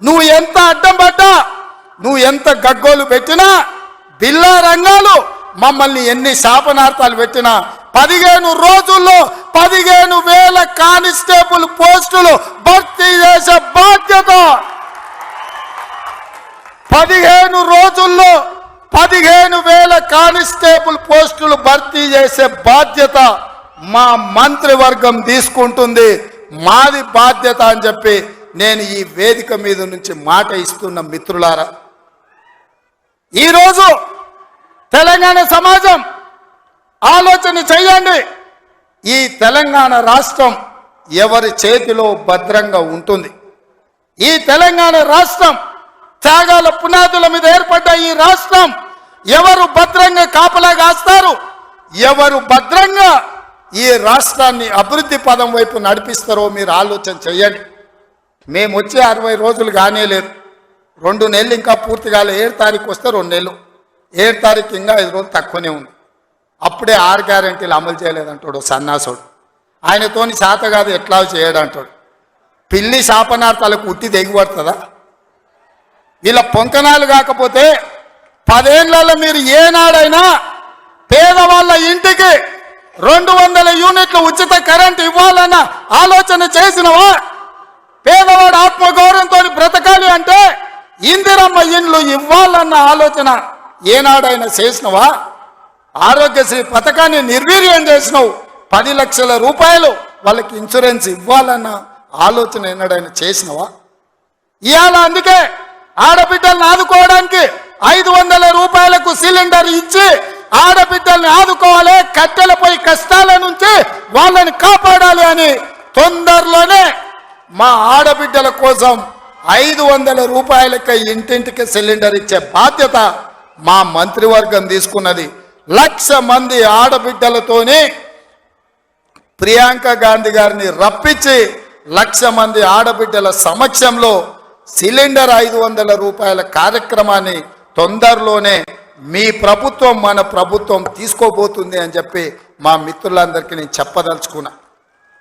నువ్వు ఎంత అడ్డం పడ్డా, నువ్వు ఎంత గగ్గోలు పెట్టినా, బిల్లా రంగాలు మమ్మల్ని ఎన్ని శాపనార్థాలు పెట్టినా 15 రోజుల్లో 15,000 కానిస్టేబుల్ పోస్టులు భర్తీ చేసే బాధ్యత, 15 రోజుల్లో 15,000 కానిస్టేబుల్ పోస్టులు భర్తీ చేసే బాధ్యత మా మంత్రివర్గం తీసుకుంటుంది. మాది బాధ్యత అని చెప్పి నేను ఈ వేదిక మీద నుంచి మాట ఇస్తున్న మిత్రులారా, ఈరోజు తెలంగాణ సమాజం ఆలోచన చేయండి. ఈ తెలంగాణ రాష్ట్రం ఎవరి చేతిలో భద్రంగా ఉంటుంది? ఈ తెలంగాణ రాష్ట్రం త్యాగాల పునాదుల మీద ఏర్పడ్డ ఈ రాష్ట్రం ఎవరు భద్రంగా కాపలా కాస్తారు? ఎవరు భద్రంగా ఈ రాష్ట్రాన్ని అభివృద్ధి పదం వైపు నడిపిస్తారో మీరు ఆలోచన చేయండి. మేము వచ్చే 60 రోజులు కానే లేదు, 2 నెలలు ఇంకా పూర్తి కాలే. 7 తారీఖు వస్తే 2 నెలలు, 7 తారీఖు ఇంకా 5 రోజులు తక్కువనే ఉంది. అప్పుడే 6 గ్యారెంటీలు అమలు చేయలేదంటాడు సన్నాసుడు. ఆయనతోని శాత కాదు ఎట్లా చేయడంటాడు. పిల్లి శాపనార్థాలకు ఉట్టి దిగుపడుతుందా? వీళ్ళ పొంకనాలు కాకపోతే 10 ఏళ్లలో మీరు ఏనాడైనా పేదవాళ్ళ ఇంటికి 200 యూనిట్లు ఉచిత కరెంట్ ఇవ్వాలన్న ఆలోచన చేసినవా? పేదవాడు ఆత్మగౌరవంతో బ్రతకాలి అంటే ఇందిరమ్మ ఇండ్లు ఇవ్వాలన్న ఆలోచన ఏనాడైనా చేసినవా? ఆరోగ్యశ్రీ పథకాన్ని నిర్వీర్యం చేసినావు. 10 లక్షల రూపాయలు వాళ్ళకి ఇన్సూరెన్స్ ఇవ్వాలన్న ఆలోచన ఏనాడైనా చేసినవా? ఇవాళ అందుకే ఆడబిడ్డలను ఆదుకోవడానికి 500 రూపాయలకు సిలిండర్ ఇచ్చి ఆడబిడ్డల్ని ఆదుకోవాలి, కట్టెలపై కష్టాల నుంచి వాళ్ళని కాపాడాలి అని తొందరలోనే మా ఆడబిడ్డల కోసం 500 రూపాయలకి ఇంటింటికి సిలిండర్ ఇచ్చే బాధ్యత మా మంత్రివర్గం తీసుకున్నది. 1,00,000 మంది ఆడబిడ్డలతోని ప్రియాంక గాంధీ గారిని రప్పించి 1,00,000 మంది ఆడబిడ్డల సమక్షంలో సిలిండర్ 500 రూపాయల కార్యక్రమాన్ని తొందరలోనే మీ ప్రభుత్వం మన ప్రభుత్వం తీసుకోబోతుంది అని చెప్పి మా మిత్రులందరికీ నేను చెప్పదలుచుకున్నా.